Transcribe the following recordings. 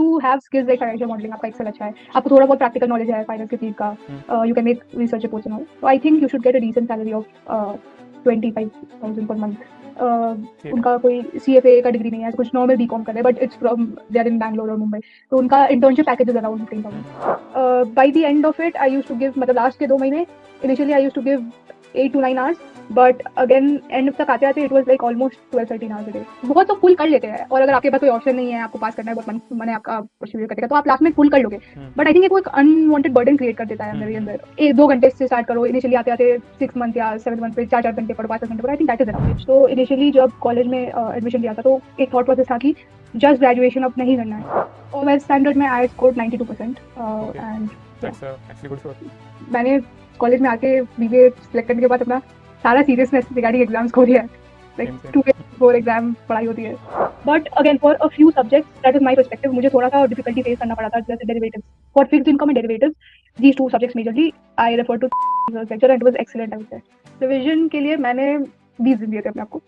You have skills like financial modelling, आपका Excel अच्छा है, आपको थोड़ा बहुत प्रैक्टिकल नॉलेज है फाइनेंस के फील्ड का, you can make research reports and all, so I think you should get a decent salary of 25,000 पर मंथ। उनका कोई CFA का डिग्री नहीं है, कुछ नॉर्मल बीकॉम कर रहे हैं, but it's from they are in Bangalore और मुंबई, तो उनका internship package is around 15,000 by the end of it. I used to give, मतलब लास्ट के 2 महीने initially I used to give 8 to 9 hours, but again end तक आते आते it was like almost 12-13 hours a day। बहुत तो full कर लेते हैं, और अगर आपके पास कोई ऑप्शन नहीं है, आपको पास करना है, बहुत मन है आपका परस्यू करने का, तो आप लास्ट में फुल कर लोगे, बट आई थिंक वो एक अनवांटेड बर्डन क्रिएट कर देता है अंदर ही अंदर। 1-2 घंटे से स्टार्ट करो इनिशियली, आते आते 6 मंथ या 7 मंथ पे 4-4 घंटे पढ़ो, 5 घंटे पढ़ो, I think that is enough. तो इनिशियली जब कॉलेज में एडमिशन लिया था, तो एक थॉट प्रोसेस था कि जस्ट ग्रेजुएशन अब नहीं करना है, और मैं स्टैंडर्ड में आई स्कोर्ड 92%, एंड मैंने कॉलेज में आके BBA सिलेक्ट करने के बाद अपना सारा सीरियसनेस रिगार्डिंग एग्जाम्स खो दिया है, लाइक 2-4 एग्जाम पढ़ाई होती है, but again for a few subjects that is my perspective, मुझे थोड़ा सा डिफिकल्टी फेस करना पड़ा था, जैसे derivatives, for fixed income and derivatives, these 2 subjects majorly I refer to lecture and it was excellent. I would say revision के लिए मैंने 20 दिन दिए थे अपने आप को।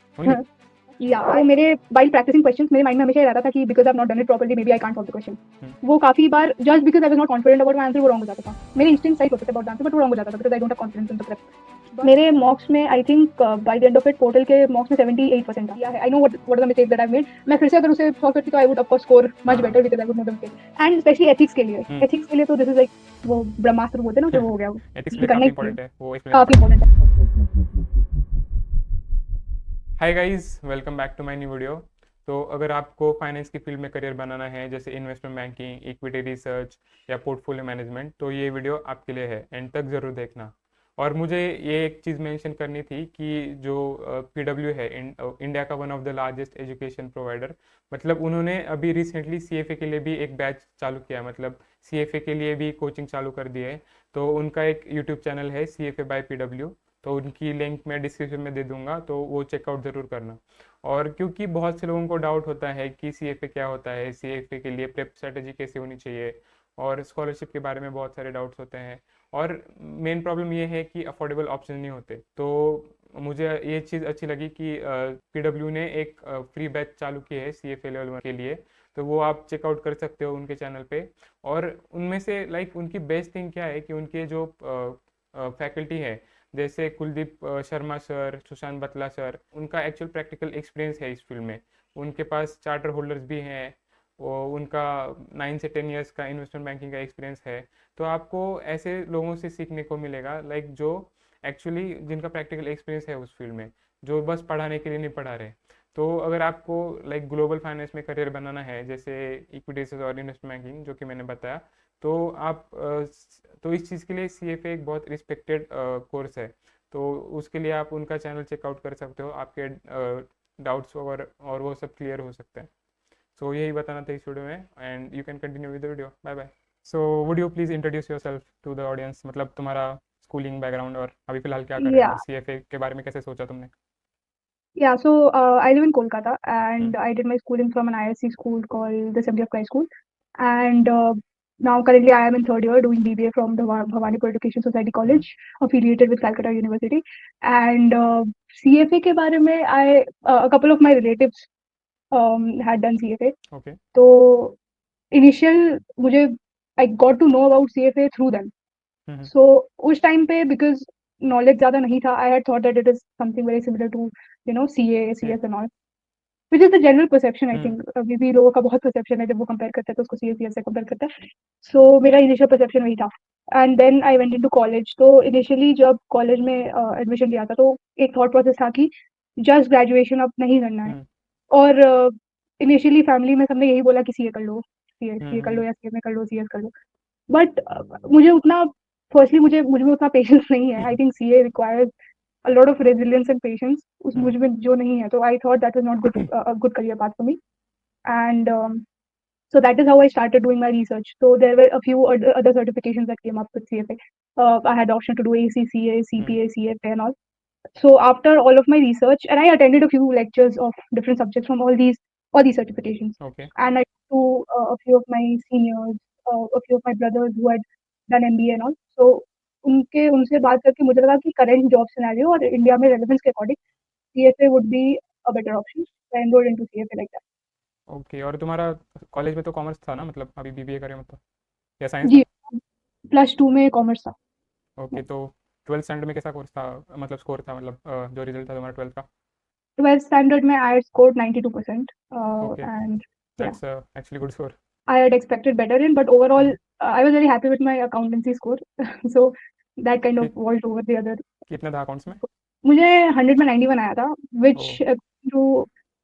या तो मेरे वाइल प्रैक्टिसिंग क्वेश्चंस मेरे माइंड में हमेशा ये रहता था कि because I have not done it properly, maybe I can't solve the question. वो काफी बार just because I was not confident about my answer, वो रॉन्ग हो जाता था। मेरे इंस्टिंक्ट सही होते थे अबाउट आंसर, बट वो रॉन्ग हो जाता था because I don't have confidence in the prep. मेरे मॉक्स में I think by the end of it total के मॉक्स में 78% था। I know what are the mistakes that I made. मैं फिर से अगर उसे सॉल्व करती तो I would of course score much better because I would know the mistake. And specially ethics के लिए, एथिक्स के लिए तो दिस इज लाइक वो ब्रह्मास्त्र बोलते हैं ना, वो हो गया, वो करना ही काफी इंपॉर्टेंट है। Hi guys, welcome back to my new video. तो अगर आपको फाइनेंस की फील्ड में करियर बनाना है, जैसे इन्वेस्टमेंट बैंकिंग, इक्विटी रिसर्च या पोर्टफोलियो मैनेजमेंट, तो ये वीडियो आपके लिए है, एंड तक ज़रूर देखना। और मुझे ये एक चीज़ मेंशन करनी थी कि जो PW है, इंडिया का one of the largest education provider, मतलब उन्होंने अभी रिसेंटली CFA के लिए भी एक बैच चालू किया, मतलब CFA के लिए भी कोचिंग चालू कर दी है। तो उनका एक यूट्यूब चैनल है CFA by PW, तो उनकी लिंक मैं डिस्क्रिप्शन में दे दूंगा, तो वो चेकआउट ज़रूर करना। और क्योंकि बहुत से लोगों को डाउट होता है कि CFA क्या होता है, CFA के लिए प्रेप स्ट्रेटजी कैसे होनी चाहिए, और स्कॉलरशिप के बारे में बहुत सारे डाउट्स होते हैं। और मेन प्रॉब्लम ये है कि अफोर्डेबल ऑप्शन नहीं होते। तो मुझे ये चीज़ अच्छी लगी कि PW ने एक फ्री बैच चालू की है CFA लेवल 1 के लिए, तो वो आप चेकआउट कर सकते हो उनके चैनल पे। और उनमें से लाइक उनकी बेस्ट थिंग क्या है कि उनके जो फैकल्टी है, जैसे कुलदीप शर्मा सर, सुशांत बतला सर, उनका एक्चुअल प्रैक्टिकल एक्सपीरियंस है इस फील्ड में। उनके पास चार्टर होल्डर्स भी हैं, वो उनका 9 से 10 ईयर्स का इन्वेस्टमेंट बैंकिंग का एक्सपीरियंस है। तो आपको ऐसे लोगों से सीखने को मिलेगा, लाइक जो एक्चुअली जिनका प्रैक्टिकल एक्सपीरियंस है उस फील्ड में, जो बस पढ़ाने के लिए नहीं पढ़ा रहे। तो अगर आपको लाइक ग्लोबल फाइनेंस में करियर बनाना है, जैसे इक्विटीज और इन्वेस्टमेंट बैंकिंग जो कि मैंने बताया, तो आप तो इस चीज़ के लिए CFA एक बहुत रिस्पेक्टेड कोर्स है। तो उसके लिए आप उनका चैनल चेकआउट कर सकते हो, आपके डाउट्स और वो सब क्लियर हो सकते हैं। सो यही बताना था इस वीडियो में, and you can continue with the video. Bye bye. So would you please introduce yourself to the audience, मतलब तुम्हारा स्कूलिंग बैकग्राउंड और अभी फिलहाल क्या कर रहे हो, या और CFA के बारे में कैसे सोचा तुमने? Yeah, so I live in Kolkata, and I did my schooling from an ISC school called the Assembly of Christ School, and now currently I am in third year doing BBA from the Bhawanipur Education Society College, affiliated with Calcutta University, and CFA के बारे में a couple of my relatives had done CFA, okay. तो initial मुझे I got to know about CFA through them. So उस time पे because knowledge ज़्यादा नहीं था, I had thought that it is something very similar to CA, CS and all, which is the general perception I think। अभी भी लोगों का बहुत perception है, जब वो compare करते हैं तो उसको CA CS से compare करते हैं। So मेरा initial perception वही था, and then I went into college। तो initially जब college में admission लिया था, तो एक thought process था कि just graduation अब नहीं करना है, और initially family में सबने यही बोला कि CA कर लो, CA कर लो या CA में कर लो, CS कर लो, बट मुझे उतना फर्स्टली मुझ में उतना पेशेंस नहीं है। I think CA requires a lot of resilience and patience, उस मुझ में जो नहीं है, तो I thought that was not good career path for me, and so that is how I started doing my research. So there were a few other certifications that came up with CFA. I had the option to do ACCA, CPA, CFA and all. So after all of my research, and I attended a few lectures of different subjects from all these certifications, okay. and I talked to a few of my seniors, a few of my brothers who had done MBA and all. So उनसे बात करके मुझे लगा कि current job scenario और India में relevance के according CFA would be a better option. So I enrolled into CFA like that. Okay, और तुम्हारा कॉलेज में तो कॉमर्स था ना, मतलब अभी बीबीए करे मतलब, या साइंस जी, था? +2 में कॉमर्स था। ओके, तो 12th स्टैंडर्ड में कैसा कोर्स था, मतलब स्कोर था, मतलब जो रिजल्ट था तुम्हारा 12th का? 12th standard में I had scored 92%, okay, and yeah, that's actually good score. I had expected better in, but overall, I was very happy with my accountancy score. So that kind of vaulted over the other. कितना था accounts में? मुझे 100 में 91 आया था, ओ, which to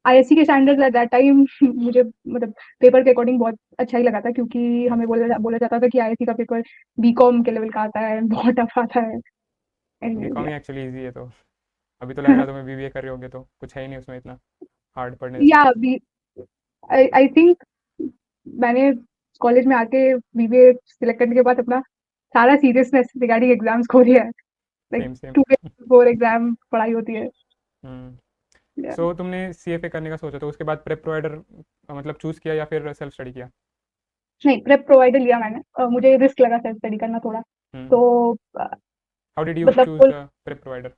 ISC के standards at that time मुझे मतलब पेपर के अकॉर्डिंग बहुत अच्छा ही लगा था, क्योंकि हमें बोला जाता था कि ISC का पेपर बीकॉम के लेवल का आता है, बहुत टफ आता है। बीकॉम एनीवेज, ही एक्चुअली ईजी है तो। अभी तो लग रहा है तुम्हें बीबीए कर रहे होगे तो कुछ है ही नहीं उसमें इतना हार्ड पढ़ने जैसा। या आई थिंक मैंने कॉलेज में आके बीबीए सिलेक्ट करने के बाद अपना सारा सीरियसनेस रिगार्डिंग एग्जाम्स खो दिया है। Like same same. 2 days before exam पढ़ाई होती है। हम्म। Yeah. सो तुमने सीएफए करने का सोचा तो उसके बाद प्रेप प्रोवाइडर मतलब चूज किया या फिर सेल्फ स्टडी किया? नहीं, प्रेप प्रोवाइडर लिया मैंने। मुझे रिस्क लगा सेल्फ स्टडी करना थोड़ा। हम्म। तो हाउ डिड यू मतलब choose prep provider?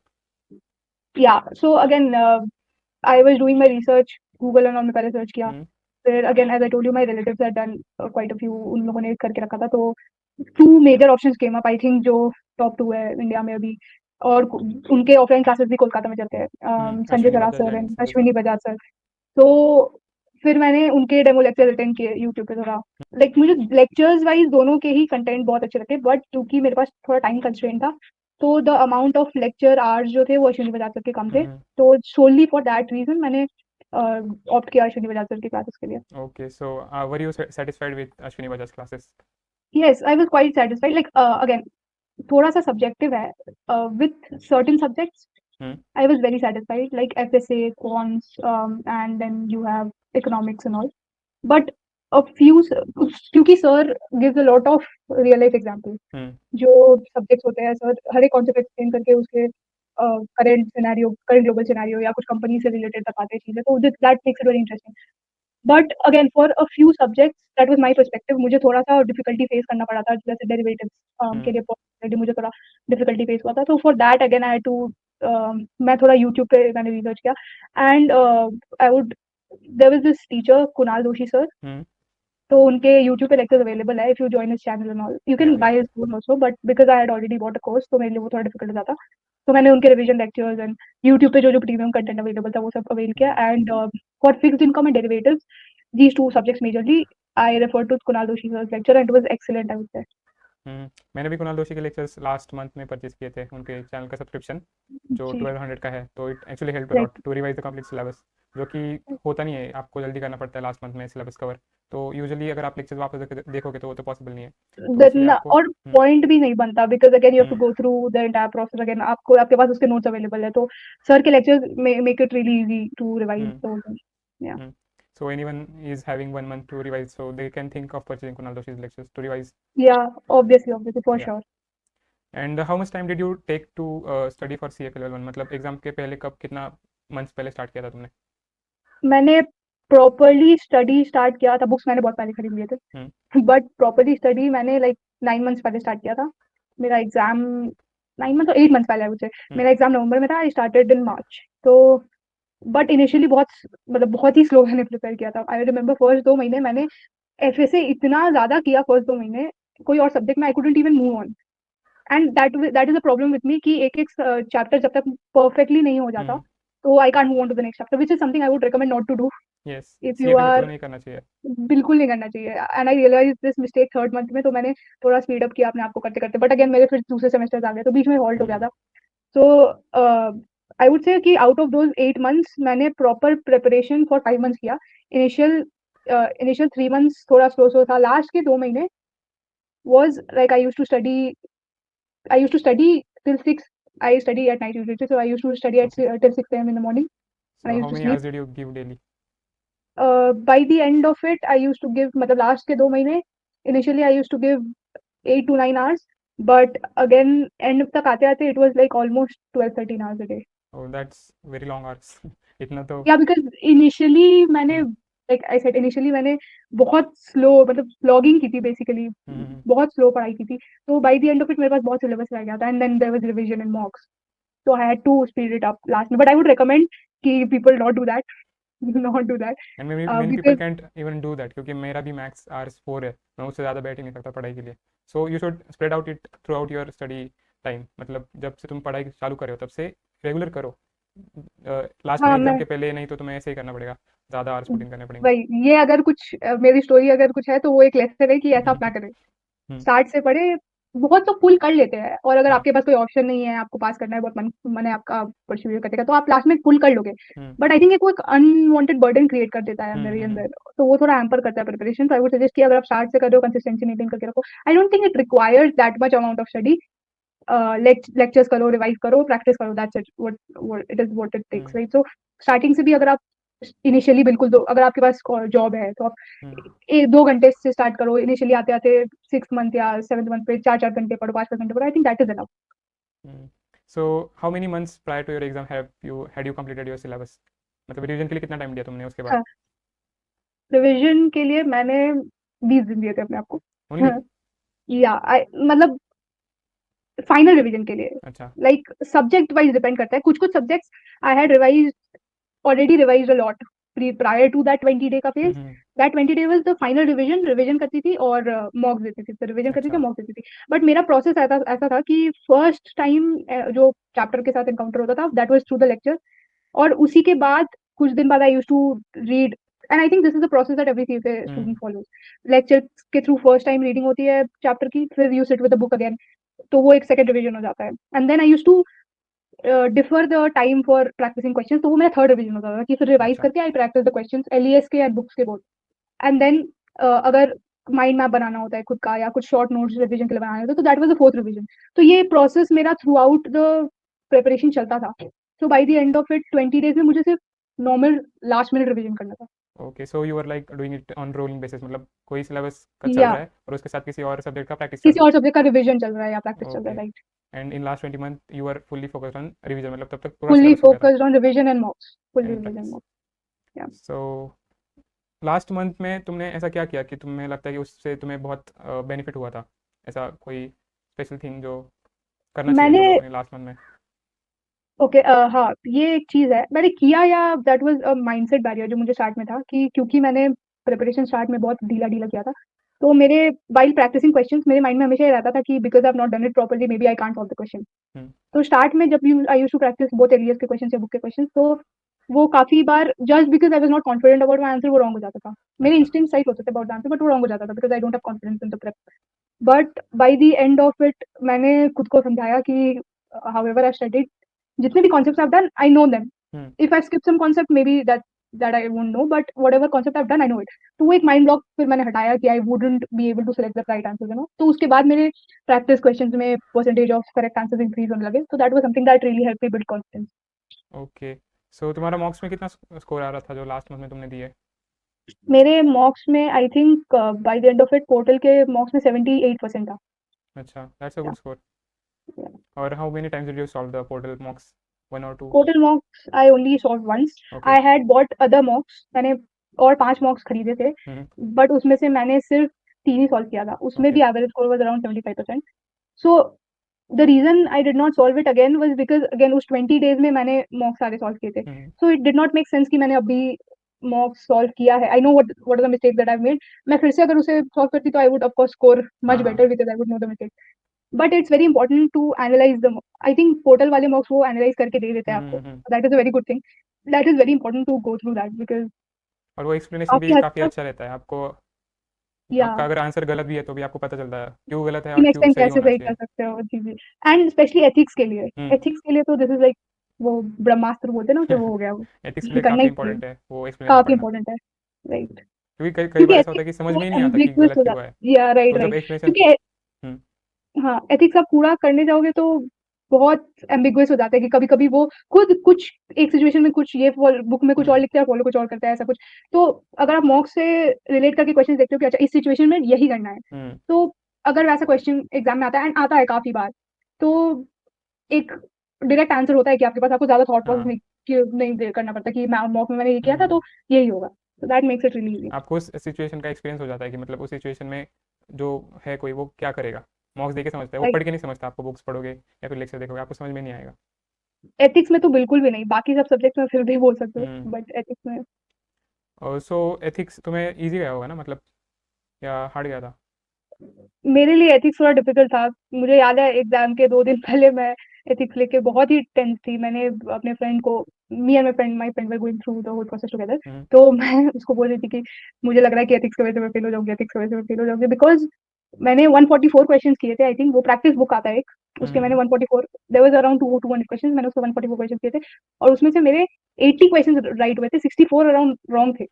Yeah so again I was doing my research, Google and all में पहले सर्च किया। हम्म। फिर again as I told you my relatives had done quite a few, उन लोगों ने करके रखा था। तो 2 major options came up, I think जो टॉप 2 है इंडिया में अभी, और उनके ऑफलाइन क्लासेस भी कोलकाता में चलते हैं। Sanjay Ashwini Saraf Bajaj sir and and Sanjay sir. Ashwini Bajaj sir. तो फिर मैंने उनके डेमो लेक्चर अटेंड किए यूट्यूब पे थोड़ा। लाइक मुझे लेक्चर्स वाइज दोनों के ही कंटेंट बहुत अच्छे लगे, बट क्योंकि मेरे पास थोड़ा टाइम कंस्ट्रेंट था, तो the amount of lecture hours जो थे वो अश्विनी बजाज सर के कम थे। तो सोनली फॉर दैट रीजन मैंने ऑप्ट किया अश्विनी बजाज सर की क्लासेस के लिए। Okay, so were you satisfied with Ashwini Bajaj classes? Yes, I was quite satisfied. Like again थोड़ा सा सब्जेक्टिव है, with certain subjects hmm. I was very satisfied, like FSA, quants, and then you have economics and all. But a few, क्योंकि sir gives a lot of real life examples, हम्म। जो subjects होते हैं sir हर एक concept explain करके उसके current global scenario या कुछ company से रिलेटेड बताते हैं चीजें, तो that makes it very interesting. But again for a few subjects that was my perspective, मुझे थोड़ा सा डिफिकल्टी फेस करना पड़ा था, जैसे डेरिवेटिव्स के लिए possibility मुझे थोड़ा डिफिकल्टी फेस हुआ था। तो for that again I had to, मैं थोड़ा यूट्यूब पे मैंने रिसर्च किया। And I would there was this teacher Kunal Doshi sir. Hmm. तो उनके यूट्यूब पे लेक्चर्स अवेलेबल है, if you join his channel and all you can या। Buy his course also, but because I had already bought a course तो मेरे लिए वो थोड़ा डिफिकल्ट हो जाता। तो मैंने उनके रिवीजन लेक्चर्स एंड यूट्यूब पे जो प्रीमियम कंटेंट अवेलेबल था वो सब अवेल किया। And for fixed income and derivatives, these two subjects majorly, I referred to Kunal Doshi sir's lecture and it was excellent, I would say. मैंने भी कुणाल दोषी के लेक्चर्स लास्ट मंथ में purchase किए थे, उनके चैनल का सब्सक्रिप्शन जो जी, 1200 का है, तो it actually help right. A lot to revise the complete syllabus, जो कि होता नहीं है, आपको जल्दी करना पड़ता है लास्ट मंथ में सिलेबस कवर। तो यूजुअली अगर आप लेक्चर्स वापस देखोगे तो वो तो पॉसिबल नहीं है, तो इसलिए Then आपको और पॉइंट भी नहीं बनता, because again you have to go through the entire process again. आपको आपके पास उसके नोट्स अवेलेबल है, तो सर के lectures make it really easy to revise the whole thing. Yeah so anyone is having 1 month to revise, so they can think of purchasing Kunal Doshi's lectures to revise. या obviously for Yeah. Sure. And how much time did you take to study for CFA level 1, मतलब exam के पहले कब, कितना months पहले start किया था तुमने? मैंने प्रॉपरली स्टडी स्टार्ट किया था, बुक्स मैंने बहुत पहले खरीद लिए हम्म। थे, बट प्रॉपरली स्टडी मैंने लाइक 9 मंथ्स पहले स्टार्ट किया था। मेरा एग्जाम 9 मंथ और 8 मंथ पहले मुझे, मेरा एग्जाम नवंबर में था, आई स्टार्टेड इन मार्च। तो बट इनिशियली बहुत मतलब बहुत ही स्लो मैंने प्रिपेयर किया था। आई रिमेम्बर फर्स्ट 2 महीने मैंने FSA इतना ज्यादा किया, फर्स्ट 2 महीने कोई और सब्जेक्ट में I couldn't even move on. And that is a problem with me कि एक एक चैप्टर जब तक परफेक्टली नहीं हो जाता, तो I can't move on to the next chapter, which is something I would recommend not to do yes, if you CFA में तो आर। नहीं करना चाहिए। बिल्कुल नहीं करना चाहिए। And I realise this mistake third month में, तो मैंने थोड़ा स्पीड अप किया अपने आप को करते करते, बट अगेन मेरे फिर दूसरे सेमेस्टर्स आ गए तो बीच में हॉल्ट हो गया था। सो आई वुड से कि आउट ऑफ दोज 8 मंथ्स मैंने प्रॉपर प्रिपरेशन फॉर 5 मंथ्स किया। इनिशियल 3 मंथ्स थोड़ा स्लो स्लो था, लास्ट के 2 महीने was like I used to study till 6. I study at night usually, so I used to study at Okay. till 6 a.m. in the morning, and I So used how to many sleep. hours did you give daily? By the end of it, I used to give, मतलब last के 2 महीने, initially I used to give 8 to 9 hours, but again end तक आते आते it was like almost 12-13 hours a day. Oh, that's very long hours. इतना तो। Yeah, because initially मैंने, हम्म। like I said, initially मैंने बहुत स्लो मतलब ब्लॉगिंग की थी बेसिकली, हम्म। बहुत स्लो पढ़ाई की थी। तो by the end of it मेरे पास बहुत सिलेबस रह गया था, and then there was revision in mocks, so I had to speed it up last. But I would recommend कि people not do that. not do that and many people because can't even do that, क्योंकि मेरा भी maths hours 4 है, मैं उससे ज़्यादा बैठ ही नहीं सकता पढ़ाई के लिए. So you should spread out it through out your study time. मतलब जब से तुम पढ़ाई चालू करे हो तब से रेगुलर करो. लास्ट में हाँ एग्जाम मैं के पहले नहीं तो तुम्हें ऐसे ही करना पड़ेगा, ज़्यादा आवर्स पुट इन करने पड़ेंगे. वही ये अगर कुछ मेरी स्टोरी अगर कुछ है तो वो एक लेसन है कि ऐसा आप ना करें. हम्म. स्टार्ट से पढ़े. बहुत लोग पुल कर लेते हैं और अगर हाँ. आपके पास कोई ऑप्शन नहीं है, आपको पास करना है, बहुत मन है आपका परस्यू करने का, तो आप लास्ट में पुल कर लोगे. हम्म. बट आई थिंक वो एक अनवांटेड बर्डन क्रिएट कर देता है अंदर ही हम्म. अंदर. तो वो थोड़ा हैम्पर करता है प्रिपरेशन. तो आई वुड सजेस्ट कि अगर आप स्टार्ट से कर रहे हो, कंसिस्टेंसी मेंटेन करके रखो. I don't think it requires that much amount of study. Lectures करो, रिवाइज करो, प्रैक्टिस करो. That's it. What it is, what it takes, right? So starting से भी अगर आप इनिशियली बिल्कुल दो, अगर आपके पास जॉब है तो आप हम्म. 1-2 घंटे से स्टार्ट करो इनिशियली. आते आते 6 मंथ या 7 मंथ पे 4-4 घंटे पढ़ो, 5-5 घंटे पढ़ो. I think that is enough. So how many months prior to your exam had you completed your syllabus? मतलब रिवीजन के लिए कितना टाइम दिया तुमने उसके बाद? हाँ, रिविजन के लिए मैंने 20 दिन दिए थे अपने आप को. ओनली? या मतलब फाइनल रिविजन के लिए. अच्छा. लाइक सब्जेक्ट वाइज डिपेंड करता है. कुछ कुछ subjects I had revise already revised a lot prior to that 20 day का phase. Hmm. That 20 day was the final revision करती थी और मॉक्स देती थी. तो रिविजन करती थी, अच्छा. मॉक्स देती थी. बट मेरा प्रोसेस ऐसा था कि फर्स्ट टाइम जो चैप्टर के साथ एनकाउंटर होता था that was through the lecture. और उसी के बाद कुछ दिन बाद I used to read. And I think this is the process that every hmm. Student follows. Lecture के थ्रू फर्स्ट टाइम रीडिंग होती है चैप्टर की, फिर you sit with the book again. तो वो एक सेकंड रिविजन हो जाता है. And then I used to defer the time for practising question. तो वो मेरा थर्ड रिविजन होता था कि फिर रिवाइज अच्छा. करके आई प्रैक्टिस द क्वेश्चन एलईएस के या बुक्स के बोथ. एंड देन अगर माइंड मैप बनाना होता है खुद का या कुछ शॉर्ट नोट्स रिविजन के लिए बनाने होते तो that was the fourth revision. तो ये प्रोसेस मेरा थ्रू आउट द प्रिपरेशन चलता था. So by the end of it 20 days में मुझे सिर्फ नॉर्मल लास्ट मिनट रिविजन करना था. Okay, so you are like doing it on rolling basis, मतलब कोई सिलेबस का चल या रहा है और उसके साथ किसी और सब्जेक्ट का प्रैक्टिस चल किसी रहा और सब्जेक्ट का रिविजन चल रहा है या प्रैक्टिस है. चल रहा ओके. है, right? And in last 20 month you are fully focused on revision, मतलब तब तक पूरा फुल्ली सिलेबस हो गया था focused on revision and mocks. Fully and revision practice. Mocks. Yeah so last month में तुमने ऐसा क्या किया कि तुम्हें लगता है कि उससे तुम्हें बहुत बेनिफिट हुआ था? ऐसा कोई स्पेशल थिंग जो करना चाहिए मैंने जो लोगों ने लास्ट मंथ में? ओके हाँ, ये एक चीज है मैंने किया, या that was a mindset barrier जो मुझे स्टार्ट में था कि क्योंकि मैंने प्रिपरेशन स्टार्ट में बहुत ढीला ढीला किया था. तो मेरे वाइल प्रैक्टिसिंग क्वेश्चंस मेरे माइंड में हमेशा ये रहता था कि because I have not done it properly maybe I can't solve the question. Hmm. तो स्टार्ट में जब I used to practise both एलियस के क्वेश्चंस या बुक के क्वेश्चंस, तो वो काफी बार just because I was not confident about my answer वो रॉन्ग हो जाता था. मेरे अच्छा. इंस्टिंक्ट सही होते थे अबाउट द आंसर बट वो रॉन्ग हो जाता था because I don't have confidence in the prep. But by the end of it मैंने खुद को समझाया कि हाउएवर आई स्टडीड, जितने भी concepts I have done I know them. Hmm. If I skip some concept may be that I won't know, but whatever concept I have done I know it. तो वो एक माइंड ब्लॉक फिर मैंने हटाया कि I wouldn't be able to select the right answer, तो उसके बाद मेरे प्रैक्टिस क्वेश्चंस में percentage of correct answers increase होने लगे. So that was something that really help me build confidence. Okay. So तुम्हारा मॉक्स में कितना स्कोर आ रहा था जो लास्ट मंथ में तुमने दिए? मेरे मॉक्स में I think by the end of it portal के मॉक्स में 78% था. अच्छा, that's a good Yeah, score. yeah. और how many times did you solve the portal mocks? One or two? Total mocks I only solved once. Okay. I had bought other mocks. मैंने और 5 मॉक्स खरीदे थे, हम्म. But उसमें से मैंने सिर्फ 3 ही solve किया था. उसमें ओके. भी average score was around 75%. So the reason I did not solve it again was because again उस 20 days में मैंने मॉक्स सारे सॉल्व किए थे. हम्म. So it did not make sense कि मैंने अभी मॉक्स सॉल्व किया है. I know what are the mistake that I made. मैं फिर से अगर उसे सॉल्व करती तो I would of course score हाँ मच हाँ. Better because I would know the mistake. But it's very important to analyse the, I think portal वाले मॉक्स वो एनालाइज करके दे देते हैं आपको. हम्म. That is a very good thing. That is very important to go through that because और वो explanation काफी भी हद काफ़ी तक अच्छा रहता है आपको. या आपका अगर आंसर गलत भी है तो भी आपको पता चलता है क्यों गलत है कि और नेक्स्ट क्यों टाइम सही कैसे होना सही चाहिए. कर सकते हो जी जी. एंड स्पेशली एथिक्स के लिए. हम्म. एथिक्स के लिए तो दिस इज लाइक वो ब्रह्मास्त्र बोलते हैं ना कि वो हो गया वो. एथिक्स के लिए करना काफ़ी ही चाहिए. इंपॉर्टेंट है वो एक्सप्लेनेशन काफी पढ़ना, इंपॉर्टेंट है, राइट? क्योंकि कई कई क्योंकि बार ऐसा होता है कि एथिक्स समझ वो में ही नहीं आता कि एम्बिगुअस गलत हो क्यों है. जाता है. या राइट तो जब राइट. एक्सप्लेनेशन. क्योंकि हम्म. हाँ, एथिक्स आप पूरा करने जाओगे तो बहुत एम्बिगुअस हो जाता है कि कभी कभी वो खुद कुछ एक सिचुएशन में कुछ ये बुक में कुछ और लिखता है, फॉलो कुछ और करता है, ऐसा कुछ. तो अगर आप मॉक से रिलेट करके क्वेश्चन देखते हो कि अच्छा इस सिचुएशन में यही करना है, हम्म. तो अगर वैसा क्वेश्चन एग्जाम में आता है एंड आता है काफी बार, तो एक डायरेक्ट आंसर होता है कि आपके पास, आपको ज्यादा थॉट प्रोसेस हाँ. नहीं करना पड़ता कि मॉक में मैंने ये किया था हम्म. तो यही होगा. तो that makes it really easy. आपको उस सिचुएशन का एक्सपीरियंस हो जाता है कि मतलब उस सिचुएशन में जो है कोई वो क्या करेगा. मॉक्स देख के समझता है, वो पढ़ के नहीं समझता. आपको बुक्स पढ़ोगे या फिर लेक्चर देखोगे आपको समझ में नहीं आएगा. एथिक्स में तो बिल्कुल भी नहीं. बाकी सब सब्जेक्ट में फिर भी बोल सकते हो, हम्म. बट एथिक्स में सो एथिक्स तुम्हें इजी गया होगा ना, मतलब या हार्ड गया था? मेरे लिए एथिक्स थोड़ा डिफिकल्ट था। मुझे याद है एग्जाम के 2 दिन पहले मैं एथिक्स लेके बहुत ही टेंस थी। मैंने अपने फ्रेंड को, me and my friend were going through the whole process together, तो मैं उसको बोल रही थी कि मुझे लग रहा है कि एथिक्स की वजह से मैं फेल हो जाऊंगी, एथिक्स की वजह से मैं फेल हो जाऊंगी, बिकॉज मैंने 144 क्वेश्चन किए थे। आई थिंक वो प्रैक्टिस बुक आता है एक, उसके मैंने 144, देयर वाज अराउंड 200 क्वेश्चन, मैंने उसके 144 क्वेश्चन किए थे, और उसमें से मेरे 80 क्वेश्चन राइट हुए थे, 64 अराउंड रॉन्ग थे।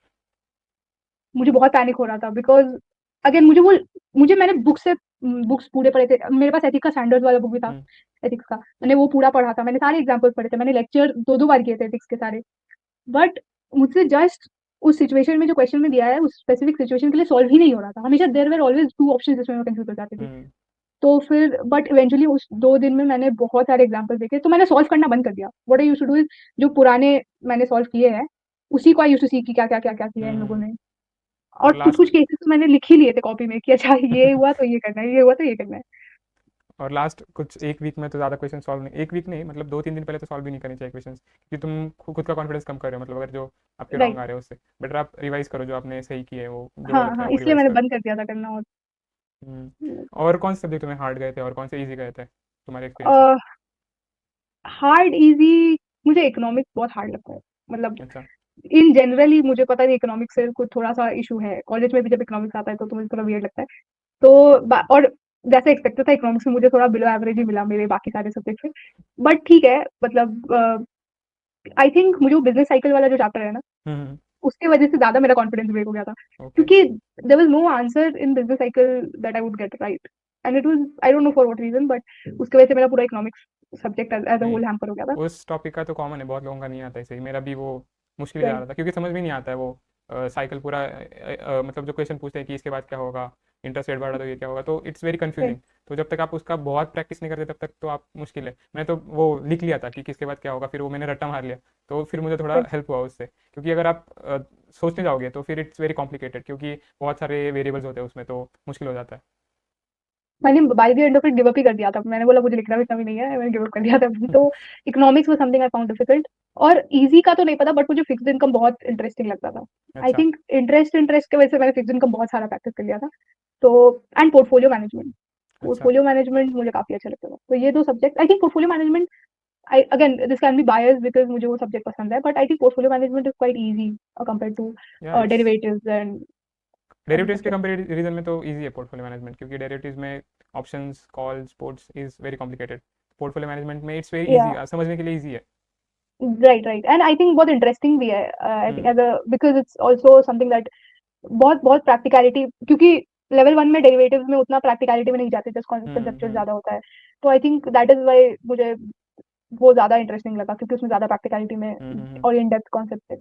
मुझे बहुत पैनिक हो रहा था बिकॉज अगेन मुझे मैंने बुक्स पूरे पढ़े थे। मेरे पास एथिक्स का स्टैंडर्ड्स वाला बुक भी था, एथिक्स का मैंने वो पूरा पढ़ा था, मैंने सारे एग्जांपल्स पढ़े थे, मैंने लेक्चर 2 2 बार किए थे एथिक्स के सारे। बट मुझसे जस्ट उस सिचुएशन में जो क्वेश्चन में दिया है उस स्पेसिफिक सिचुएशन के लिए सॉल्व ही नहीं हो रहा था। हमेशा देयर वर ऑलवेज 2 ऑप्शंस जिसमें मैं कंफ्यूज हो जाती थी। तो फिर बट इवेंचुअली उस 2 दिन में मैंने बहुत सारे एग्जाम्पल देखे, तो मैंने सॉल्व करना बंद कर दिया। What I used to do is, जो पुराने मैंने सॉल्व किए हैं उसी को आई यूज्ड टू सी कि क्या किया है इन लोगों ने। और और कुछ लास्ट कुछ केसेस तो मैंने लिख ही लिए थे कॉपी में कि अच्छा ये हुआ तो ये करना है, ये हुआ तो ये करना है। और लास्ट कुछ एक वीक में तो ज़्यादा क्वेश्चन सॉल्व नहीं, एक वीक नहीं मतलब 2 3 दिन पहले तो सॉल्व भी नहीं करनी चाहिए क्वेश्चन, क्योंकि तुम खुद का कॉन्फिडेंस कम कर रहे हो, मतलब अगर जो आपके रॉन्ग राइट। आ रहे हो उससे बेटर आप रिवाइज करो, जो आपने सही किए वो जो हाँ गलत किया हाँ, वो इसलिए रिवाइज मैंने करो। बंद कर दिया था करना। हम्म। और कौन से सब्जेक्ट तुम्हें हार्ड गए थे और कौन से इजी गए थे तुम्हारे एक्सपीरियंस से? और हार्ड इजी, मुझे इकोनॉमिक्स बहुत हार्ड लगता है। मतलब अच्छा। इन जनरली मुझे पता नहीं इकोनॉमिक्स से कुछ थोड़ा सा इशू है, कॉलेज में भी जब इकोनॉमिक्स आता है तो मुझे थोड़ा वियर्ड लगता है। तो और जैसे एक्सपेक्टेड था इकोनॉमिक्स में मुझे थोड़ा बिलो एवरेज ही मिला मेरे बाकी सारे सब्जेक्ट से। बट ठीक है, मतलब आई थिंक मुझे वो बिजनेस साइकिल वाला जो चैप्टर है ना, हम्म। उसकी वजह से ज्यादा मेरा कॉन्फिडेंस ब्रेक हो गया था, ओके। क्योंकि there was no answer in business cycle that I would get right, and it was I don't know for what reason, but उसकी वजह से मेरा पूरा इकोनॉमिक्स सब्जेक्ट एज अ नहीं, होल हैम्पर हो गया था। उस टॉपिक का तो कॉमन है, बहुत लोगों का नहीं आता है, सही मेरा भी वो मुश्किल ही जा राइट। रहा था, क्योंकि समझ में नहीं आता है वो साइकिल पूरा मतलब जो क्वेश्चन पूछते हैं कि इसके बाद क्या होगा, इंटरेस्ट रेट बढ़ा तो ये क्या होगा, तो इट्स वेरी राइट। कंफ्यूजिंग। तो जब तक आप उसका बहुत प्रैक्टिस नहीं करते तब तक तो आप मुश्किल है। मैं तो वो लिख लिया था कि किसके बाद क्या होगा, फिर वो मैंने रट्टा मार लिया, तो फिर मुझे थोड़ा राइट। हेल्प हुआ उससे, क्योंकि अगर आप सोचने जाओगे तो फिर इट्स वेरी कॉम्प्लिकेटेड, क्योंकि बहुत सारे वेरिएबल्स होते हैं उसमें, तो मुश्किल हो जाता है। मैंने by the end of it give up ही कर दिया था, मैंने बोला मुझे लिखना भी नहीं है, मैंने गिव अप कर दिया था। तो economics was something I found difficult. और इजी का तो नहीं पता, बट मुझे फिक्स्ड इनकम बहुत इंटरेस्टिंग लगता था। आई अच्छा। थिंक इंटरेस्ट की वजह से मैंने फिक्स्ड इनकम बहुत सारा प्रैक्टिस कर लिया था। तो एंड पोर्टफोलियो मैनेजमेंट, अच्छा। पोर्टफोलियो मैनेजमेंट मुझे काफी अच्छा लगता था। तो ये 2 subject I think, portfolio management, I again this can be bias because मुझे वो सब्जेक्ट पसंद है, but I think portfolio management is quite easy compare to या it's derivatives and other derivatives के सब्जेक्ट। कंपैरिजन में तो इजी है portfolio management, क्योंकि डेरिवेटिव्स में options calls puts is very complicated. Portfolio management में इट्स वेरी या इजी, समझने के लिए इजी है। Right right, and I think बहुत इंटरेस्टिंग भी है। I think hmm. As a because it's also something that बहुत बहुत प्रैक्टिकलिटी, क्योंकि लेवल 1 में डेरिवेटिव्स में उतना प्रैक्टिकलिटी में नहीं जाते, जस्ट कंसेप्चुअल हम्म। ज्यादा होता है। तो I think that is why मुझे वो ज्यादा इंटरेस्टिंग लगा, क्योंकि उसमें ज्यादा प्रैक्टिकलिटी में हम्म। और इन डेप्थ कॉन्सेप्ट है।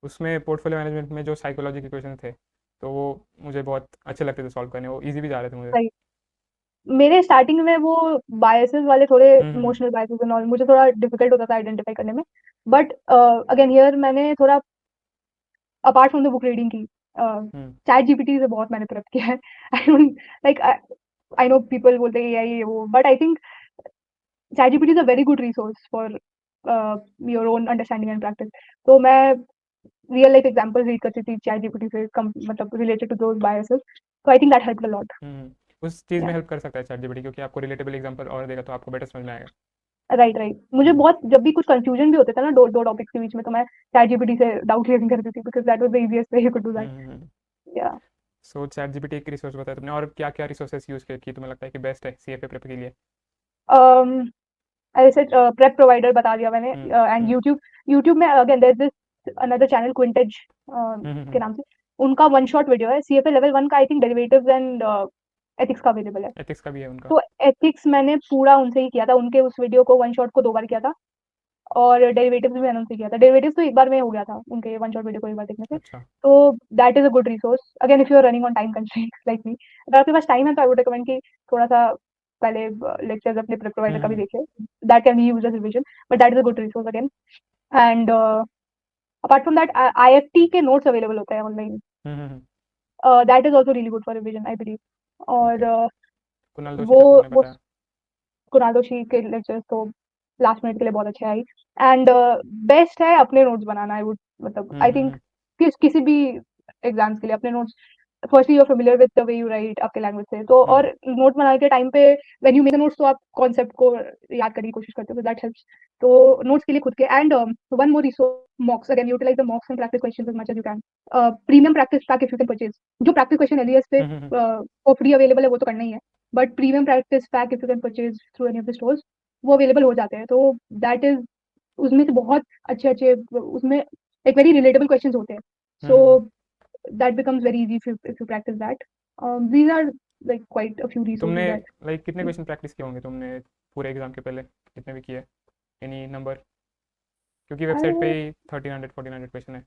उसमें पोर्टफोलियो मैनेजमेंट में जो साइकोलॉजी के क्वेश्चन थे, तो वो मुझे बहुत अच्छे लगते थे सॉल्व करने, वो इजी भी जा रहे थे मुझे। राइट। मेरे स्टार्टिंग में वो बायसेस वाले थोड़े हम्म। इमोशनल बायसेस एंड ऑल मुझे थोड़ा डिफिकल्ट होता था आइडेंटिफाई करने में। बट अगेन हियर मैंने थोड़ा apart from the book reading की, हम्म। चैट जीपीटी से बहुत मैंने प्रेप किया है। I don't like, I know people बोलते हैं ये वो, but I think chat GPT is a very good resource for your own understanding and practice. तो मैं रियल लाइफ एग्जांपल्स रीड करती थी चैट जीपीटी से, मतलब रिलेटेड टू दोज बायसेस। तो I think that helped a lot. उस चीज़ या में हेल्प कर सकता है चैट जीपीटी, क्योंकि आपको रिलेटेबल एग्जांपल और देगा तो आपको बेटर समझ में आएगा। राइट राइट, मुझे हम्म। बहुत जब भी कुछ कंफ्यूजन भी होते थे ना दो दो टॉपिक्स के बीच में, तो मैं चैट जीपीटी से डाउट क्लियरिंग करती थी, because that was the easiest way you could do that. Hmm. या सो चैट जीपीटी एक रिसोर्स बताया तुमने, और क्या क्या रिसोर्सेज यूज़ की तुम्हें लगता है कि बेस्ट है सीएफए प्रेप के लिए? ऐसे प्रेप प्रोवाइडर बता दिया मैंने, hmm. And hmm. YouTube. YouTube में again there is this another channel Quintedge के हम्म। नाम से, उनका वन शॉट वीडियो है सीएफए लेवल 1 का, I think derivatives and ethics का अवेलेबल है। एथिक्स का भी है उनका। तो एथिक्स मैंने पूरा उनसे ही किया था, उनके उस वीडियो को वन शॉट को 2 बार किया था। और डेरिवेटिव्स भी मैंने उनसे किया था, डेरिवेटिव्स तो एक बार में हो गया था उनके वन शॉट वीडियो को एक बार देखने से। अच्छा। तो that is a good resource again if you are running on time constraint like me. अगर आपके पास टाइम है तो आई वुड रिकमेंड कि थोड़ा सा पहले लेक्चर्स अपने प्रेप प्रोवाइडर का भी हम्म। देखिए, that can be used as revision, but that is a good resource again. And apart from that IFT के नोट्स अवेलेबल होते हैं online, hmm. That is also really good for revision I believe. और okay. Kunal Joshi वो का तुमने वो बताया। कुनादोशी के लेक्चर्स तो लास्ट मिनट के लिए बहुत अच्छे आई। एंड बेस्ट है अपने नोट्स बनाना, आई वुड, मतलब आई थिंक हम्म। किसी भी एग्जाम्स के लिए अपने notes firstly you are familiar with the way you write आपके लैंग्वेज से, तो और नोट बनाने के टाइम पे when you make the notes तो आप कॉन्सेप्ट को याद करने की कोशिश करते हो, दैट हेल्प्स। तो नोट्स के लिए खुद के and one more resource, mocks, again utilise the mocks and practice questions as much as you can. Premium practice pack if you can purchase, जो प्रैक्टिस क्वेश्चन एलियस पे वो फ्री अवेलेबल है वो तो करना ही है, but premium practice pack if you can purchase through any of the stores वो अवेलेबल हो जाते हैं। तो दैट इज, उसमें से बहुत अच्छे अच्छे उसमें एक वेरी रिलेटेबल क्वेश्चंस होते हैं, सो that becomes very easy if you practice that. These are like quite a few तुमने resources that लाइक कितने क्वेश्चन प्रैक्टिस किए होंगे तुमने पूरे एग्जाम के पहले, कितने भी किए, एनी नंबर? क्योंकि वेबसाइट पे I ही 1300 1400 क्वेश्चन है,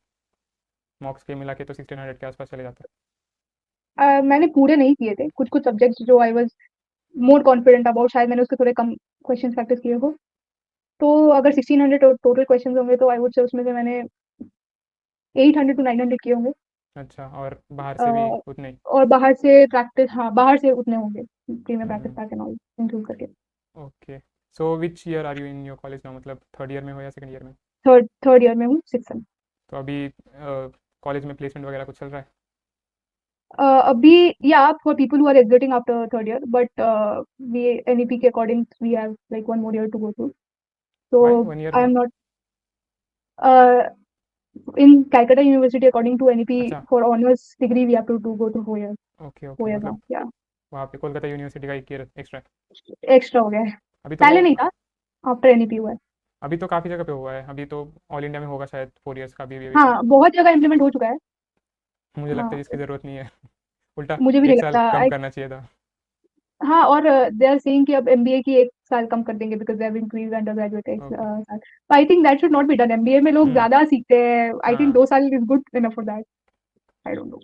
मॉक्स के मिला के तो 1600 के आसपास चले जाता मैंने पूरे नहीं किए थे, कुछ कुछ सब्जेक्ट्स जो I was more confident about शायद मैंने उसके थोड़े कम क्वेश्चन प्रैक्टिस किए हो। तो अगर 1600 टोटल क्वेश्चन होंगे तो आई वुड से उसमें से मैंने 800 to 900 किए होंगे। है। अच्छा, और बाहर से भी uh, उतने ही? और बाहर से प्रैक्टिस, हाँ बाहर से उतने होंगे premium practice hmm. Pack and all include करके। Okay, so which year are you in your college now, मतलब थर्ड ईयर में हो या सेकंड ईयर में? थर्ड ईयर में हूँ, 6 सेम। तो अभी कॉलेज में प्लेसमेंट वगैरह कुछ चल रहा है? अभी या for people who are exiting after third year, but we NEP के according we have like one more year to go through, so why 1 year I more? am not in Calcutta University according to NEP अच्छा, for honors degree we have to go through 4 years, okay four okay, years मतलब now, yeah, वहाँ पे Kolkata university का 1 year extra है। extra हो गया है, अभी तो पहले नहीं था, आफ्टर NEP हुआ है। अभी तो काफ़ी जगह पे हुआ है, अभी तो ऑल इंडिया में होगा शायद 4 इयर्स का भी अभी से। हाँ बहुत जगह इम्प्लीमेंट हो चुका है। मुझे लगता है हाँ जिसकी ज़रूरत नहीं है उल्टा मुझे भी नहीं 1 साल लगता कम करना चाहिए था। हाँ, और दे आर सेइंग कि अब MBA की 1 साल कम कर देंगे because they have increase under graduate okay. साल। तो I think that should not be done, MBA में लोग हम्म। ज्यादा सीखते हैं, आई थिंक हाँ, 2 साल is good enough for that, I don't no.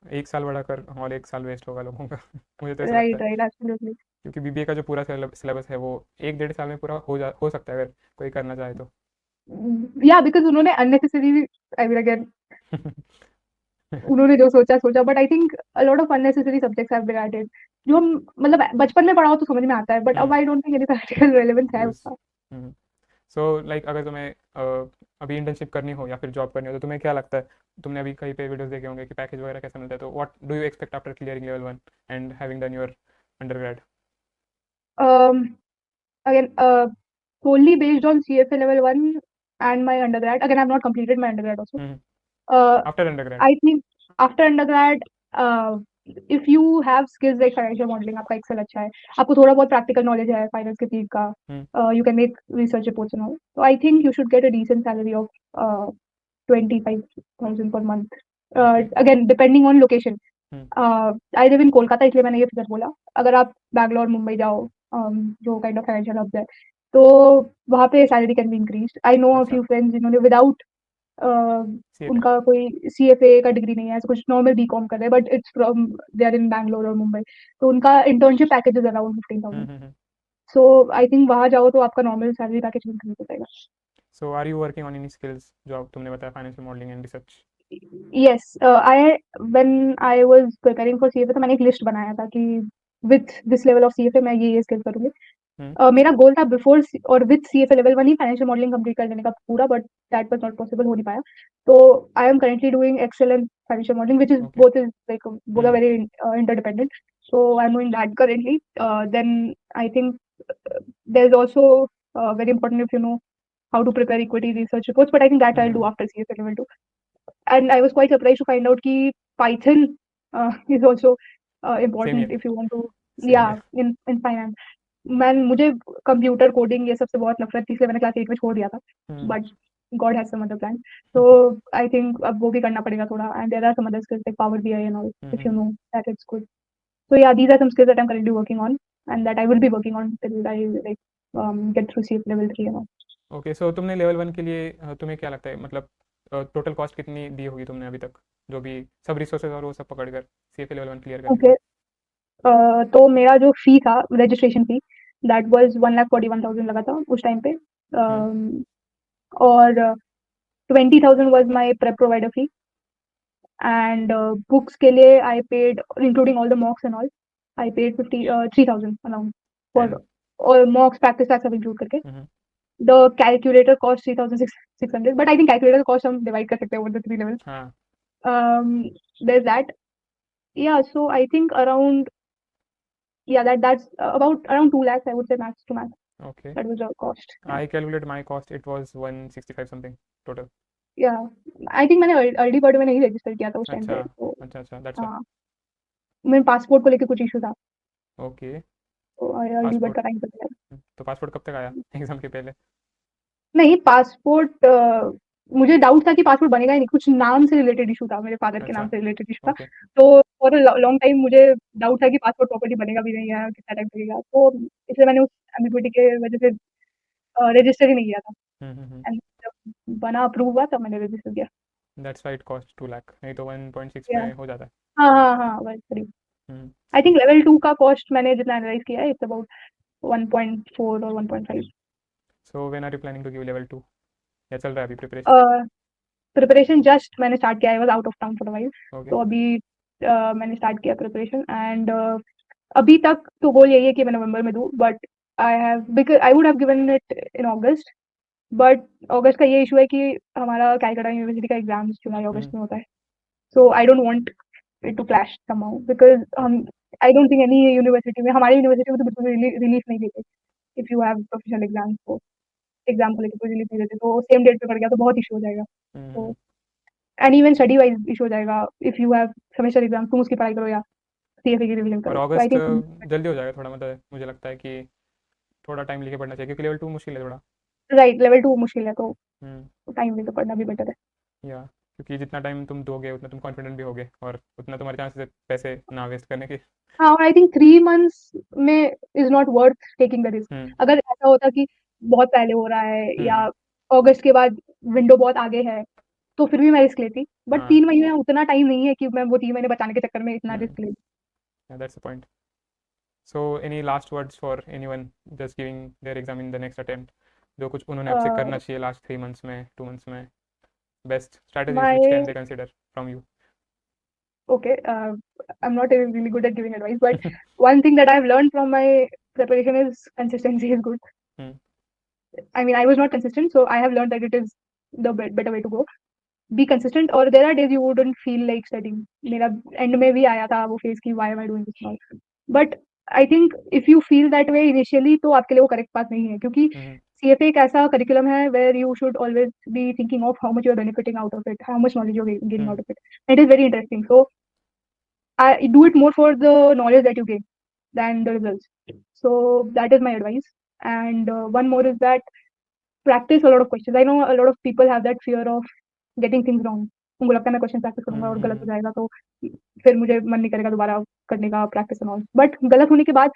1 साल बढ़ाकर और 1 साल वेस्ट होगा लोगों का मुझे तो ऐसा लगता राइट है, राइट एब्सोल्युटली। क्योंकि बीबीए का जो पूरा सिलेबस है वो 1 1.5 साल में पूरा हो सकता है अगर कोई करना चाहे तो। या बिकॉज उन्होंने अननेसेसरी, आई मीन अगेन उन्होंने जो सोचा सोचा, but I think a lot of unnecessary subjects have been added जो हम मतलब बचपन में पढ़ा हो तो समझ में आता है, बट अब hmm. I don't think any practical relevance है यूज़। उसका। सो लाइक अगर तुम्हें अभी इंटर्नशिप करनी हो या फिर जॉब करनी हो तो तुम्हें क्या लगता है? तुमने अभी कहीं पे वीडियोस देखे होंगे कि पैकेज वगैरह कैसा मिलता है, तो what do you expect after clearing level 1 and having done your undergrad? Again, solely based on CFA level 1 and my undergrad. Again, I've not completed my undergrad also. After undergrad? I think after undergrad, uh, if you have skills like financial modeling, आपका Excel अच्छा है, आपको थोड़ा बहुत practical knowledge है finance के field का, you can make research reports and all. So I think you should get a decent salary of 25,000 per month. Okay. Again, depending on location. I live in Kolkata, इसलिए मैंने ये figure बोला। अगर आप बैंगलोर मुंबई जाओ, जो काइंड ऑफ फाइनेंशियल हब्स है, तो वहाँ पे salary can be increase. I know a अच्छा, फ्यू फ्रेंड्स जिन्होंने विदाउट सी ए पे? उनका कोई CFA का डिग्री नहीं है, ऐसे कुछ नॉर्मल बीकॉम कर रहे हैं, but it's from they are in Bangalore और मुंबई, तो उनका internship package is around 15,000। Hmm. So I think वहाँ जाओ तो आपका नॉर्मल सैलरी पैकेज इंक्रीज हो जाएगा। So are you working on any skills जो तुमने बताया, financial modelling and research? Yes, I when I was preparing for CFA तो मैंने एक लिस्ट बनाया था कि with this level of CFA मैं ये स्किल करूंगी। मेरा गोल था बिफोर और विद CFA लेवल 1 ही फाइनेंशियल मॉडलिंग कंप्लीट कर लेने का पूरा, but that was not possible, हो नहीं पाया। तो I am currently doing Excel and financial modelling which is okay. Both is like both are very interdependent, so I am doing that currently. Then I think there is also very important if you know how to prepare equity research reports, but I think that I'll do after CFA level 2. And I was quite surprised to find out कि Python is also same important year, if you want to, same yeah, year. in finance। मुझे computer coding ये सबसे बहुत नफरत थी, इसलिए मैंने class 8 में छोड़ दिया था, but God has some other plan, so I think अब वो भी करना पड़ेगा थोड़ा, and there are some other skills like Power BI and all, if you know that, it's good. So yeah, these are some skills that I'm currently working on and that I will be working on till I like get through CFA level 3 and all. Okay, सो तुमने level 1 के लिए तुम्हें क्या लगता है, मतलब total cost कितनी दी होगी तुमने अभी तक, जो भी सब रिसोर्सेज और वो सब पकड़ कर CFA लेवल 1 क्लियर करने के Okay, लिए? तो मेरा जो फी था, रजिस्ट्रेशन फी, दैट वाज 1,41,000 लगा था उस टाइम पे। और 20,000 was my prep provider fee, and books के लिए I paid including all the mocks and all, I paid 3,000 around and for और मॉक्स प्रैक्टिस सब इंक्लूड करके। The calculator cost 3,600, but I think calculator cost हम divide कर सकते हैं over the 3 levels. हाँ There's that. Yeah, so I think around, yeah, that's about around 2 lakhs, I would say, max to max. okay. That was the cost. Yeah. I calculate my cost, it was 165 something total. Yeah. I think मैंने early bird में नहीं register किया था उस time अच्छा पे, तो अच्छा that's why. हाँ, मेरे पासपोर्ट को लेके कुछ इशू था, ओके तो अर्ली बर्ड पासपोर्ट का टाइम कर दिया। तो पासपोर्ट कब तक आया एग्जाम के पहले? नहीं, पासपोर्ट मुझे डाउट था कि पासपोर्ट बनेगा ही नहीं, कुछ नाम से रिलेटेड इशू था, मेरे फादर के नाम अच्छा से रिलेटेड इशू था, ओके तो फॉर अ लॉन्ग टाइम मुझे डाउट था कि पासपोर्ट प्रॉपर्ली बनेगा भी नहीं, या कितना टाइम लगेगा, तो इसलिए मैंने उस एम्बिग्यूटी के वजह से रजिस्टर ही नहीं किया था। हम्म। एंड जब बना अप्रूव हुआ तब मैंने रजिस्टर किया। दैट्स वाइट कॉस्ट 2 लाख, नहीं तो 1.6 या में हो जाता है। हाँ हाँ हाँ, वही करीब। हम्म आई थिंक लेवल 2 का कॉस्ट मैंने जितना एनालाइज किया है, इट्स अबाउट 1.4 और 1.5। So when are you planning to give level 2 या चल रहा है अभी प्रिपरेशन? प्रिपरेशन जस्ट मैंने स्टार्ट किया, I was out of town for a while, okay तो अभी मैंने स्टार्ट किया प्रिपरेशन, एंड अभी तक तो गोल यही है कि मैं नवंबर में दूँ, but because I would have given it in August, but अगस्त का ये इशू है कि हमारा कैलकाटा यूनिवर्सिटी का एग्जाम जुलाई अगस्त में होता है, so I don't want it to clash somehow, because हम I don't think any university में, हमारी यूनिवर्सिटी में तो बिल्कुल रिलीफ नहीं देते if you have professional exam, को एग्जाम को लेकर कोई रिलीफ नहीं देते, तो सेम डेट पे पड़ गया तो बहुत इशू हो जाएगा, तो and even study wise issue हो जाएगा, if you have semester exam तुम उसकी पढ़ाई करो या सीएफए की रिवीजन और करो, तो आई अगस्त थिंक जल्दी हो जाएगा थोड़ा, मतलब मुझे लगता है कि थोड़ा टाइम लेके पढ़ना चाहिए क्योंकि लेवल 2 मुश्किल है थोड़ा। राइट, लेवल 2 मुश्किल है, तो हम्म टाइम लेकर पढ़ना भी बेटर है। या क्योंकि जितना टाइम तुम दोगे उतना तुम कॉन्फिडेंट भी होगे और उतना तुम्हारे चांसेस है पैसे ना वेस्ट करने के। हाँ, और आई थिंक 3 मंथ्स में is not worth taking the risk. Hmm अगर ऐसा होता कि बहुत पहले हो रहा है या हम्म अगस्त के बाद विंडो बहुत आगे है, तो फिर भी मैं रिस्क लेती, बट हाँ 3 महीने उतना टाइम नहीं है कि मैं वो 3 महीने बचाने के चक्कर में इतना रिस्क ले। That's the point. So any last words for anyone just giving their exam in the next attempt, जो कुछ उन्होंने आपसे करना चाहिए लास्ट 3 मंथ्स में 2 मंथ्स में, best strategies which my can they consider from you? Okay, I'm not really good at giving advice, but one thing that I've learned from my preparation is consistency is good. I mean, I was not consistent, so I have learned that it is the better way to go. Be consistent, or there are days you wouldn't feel like studying. मेरा end में भी आया था वो phase कि why am I doing this now? But I think if you feel that way initially, तो आपके लिए वो correct path नहीं है, क्योंकि CFA एक ऐसा curriculum है where you should always be thinking of how much you are benefiting out of it, how much knowledge you're gaining out of it. It is very interesting. So I do it more for the knowledge that you gain than the results. So that is my advice. And one more is that practice a lot of questions. I know a lot of people have that fear of getting things wrong. उनको लगता है मैं question practice करूंगा और गलत हो जाएगा तो फिर मुझे मन नहीं करेगा दोबारा करने का प्रैक्टिस एंड ऑल, बट गलत होने के बाद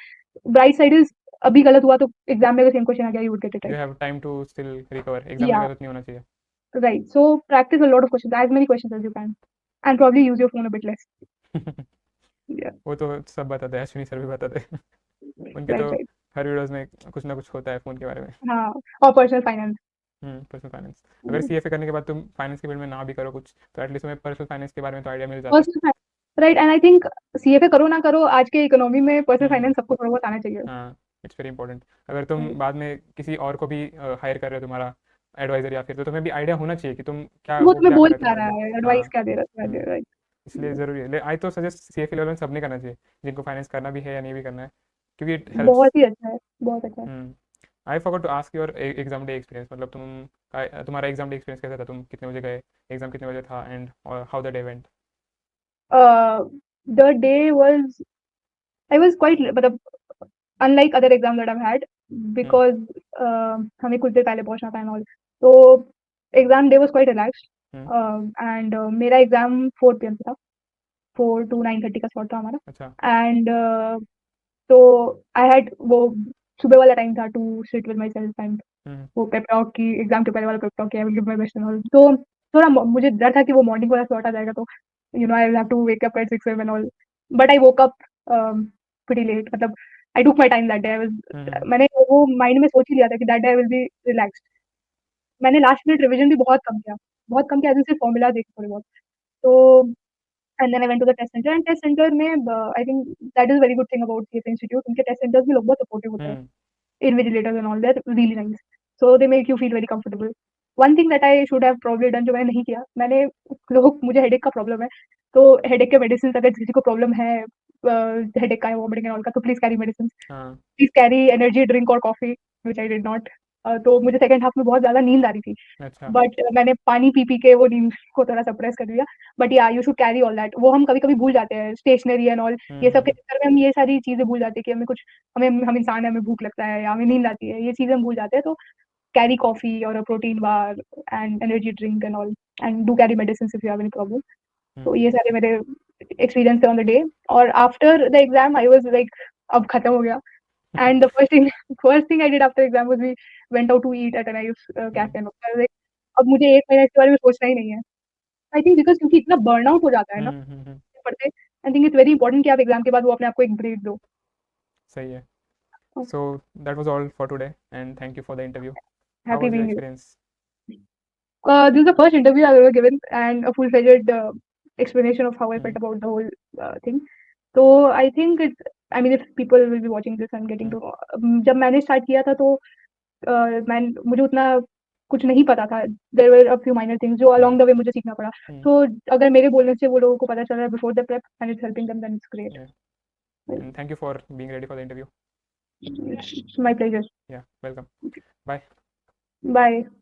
ब्राइट साइड इज अभी गलत हुआ तो एग्जाम में अगर सेम क्वेश्चन आ गया you would get it you right. Have time to still recover, exam में या गलत नहीं होना चाहिए। Right, so practice a lot of questions, as many questions as you can, and probably use your phone a bit less. वो तो सब बताते हैं, अश्विनी सर भी बताते हैं उनके तो राइट राइट, हर वीडियोस में कुछ ना कुछ होता है फ़ोन के बारे में। हाँ, और पर्सनल फाइनेंस। पर्सनल फाइनेंस, अगर सीएफए करने के बाद तुम फाइनेंस के फील्ड में ना भी करो कुछ, तो एटलीस्ट तुम्हें पर्सनल फाइनेंस के बारे में तो आइडिया मिल जाता है। Personal right, and I think CFA करो ना करो, आज के इकोनॉमी में पर्सनल फाइनेंस सबको थोड़ा बहुत आना चाहिए। हाँ इट्स वेरी इंपॉर्टेंट। अगर तुम बाद में किसी और को भी हायर कर रहे हो तुम्हारा एडवाइजर या फिर, तो तुम्हें भी आइडिया होना चाहिए कि तुम क्या, वो वो तुम्हें क्या कर बोल रहा है क्या तुम्हारे रहा लिए। है, एडवाइस हाँ क्या दे रहा है, राइट। इसलिए ज़रूरी है। आई तो सजेस्ट सीएफए लेवल में सबने करना चाहिए, जिनको फाइनेंस करना भी है या नहीं भी करना है, क्योंकि इट हेल्प्स। बहुत ही अच्छा है, बहुत अच्छा है। I forgot to ask your exam day experience, मतलब तुम्हारा एग्जाम डे एक्सपीरियंस कैसा था, तुम कितने बजे गए, एग्जाम कितने बजे था, and how the day went? The day was, I was quite, मतलब unlike other exam that I had, because हमें कुछ देर पहले पहुंचना था एंड ऑल, तो exam day was quite relaxed, and मेरा एग्जाम 4 PM पे था, 4 to 9:30 का स्लॉट था हमारा, अच्छा एंड तो आई हैड वो सुबह वाला टाइम था to sit with myself, and वो पेप टॉक की एग्जाम के पहले वाला pep talk, I will give my best and all, तो थोड़ा मुझे डर था कि वो मॉर्निंग वाला स्लॉट आ जाएगा, तो you know I will have to wake up at 6 AM and all, but I woke up pretty late, मतलब I took my time that day, I was, मैंने वो माइंड में सोच ही लिया था कि that day I will be relaxed. मैंने लास्ट मिनट रिवीजन भी बहुत कम किया, जैसे फॉर्मूला देखे थोड़े बहुत, तो and then I went to the test centre, and test centre में I think that is very good thing about CFA institute, उनके टेस्ट सेंटर्स भी लोग बहुत सपोर्टिव होते हैं, invigilators and all, that really nice. so they make you feel very comfortable. One thing that I should have probably done, जो मैंने नहीं किया, मैंने लोग, मुझे हेडेक का प्रॉब्लम है, तो हेडेक के मेडिसिन अगर किसी को प्रॉब्लम है हेडेक का, वॉमिटिंग एंड ऑल का, तो please carry medicine, please carry energy drink और coffee, which I did not. तो मुझे सेकंड हाफ में बहुत ज्यादा नींद आ रही थी, अच्छा। बट मैंने पानी पी पी के वो नींद को थोड़ा सप्रेस कर दिया। बट या you should carry all that. वो हम कभी कभी भूल जाते हैं, स्टेशनरी एंड ऑल, ये सब के चक्कर में हम ये सारी चीजें भूल जाते हैं कि हमें कुछ, हम इंसान है, हमें भूख लगता है या हमें नींद आती है, ये चीजें हम भूल जाते हैं। तो carry coffee or a protein bar and energy drink and all, and do carry medicines if you have any problem. तो ये सारे मेरे एक्सपीरियंस थे ऑन द डे। और after the exam I was like, अब खत्म हो गया। And the first thing I did after exam was we went out to eat at a nice cafe. Like अब मुझे एक महीने इसके बारे में सोचना ही नहीं है। आई थिंक बिकॉज क्योंकि इतना बर्नआउट हो जाता है ना पढ़ते, I think it's very important कि आप एग्जाम के बाद वो अपने आप को एक ब्रेक दो। सही है। So that was all for today, and thank you for the interview. How happy was your being experience? This is the first interview I've ever given and a full-fledged explanation of how I felt about the whole thing. So I think it's, I mean, if people will be watching this and getting to, जब मैंने start किया था तो मुझे उतना कुछ नहीं पता था। There were a few minor things जो अलोंग द वे मुझे सीखना पड़ा। तो अगर मेरे बोलने से वो लोगों को पता चल रहा है before the prep and it's helping them, then it's great. Yeah. And thank you for being ready for the interview. It's my pleasure. Yeah, welcome. Bye. Bye.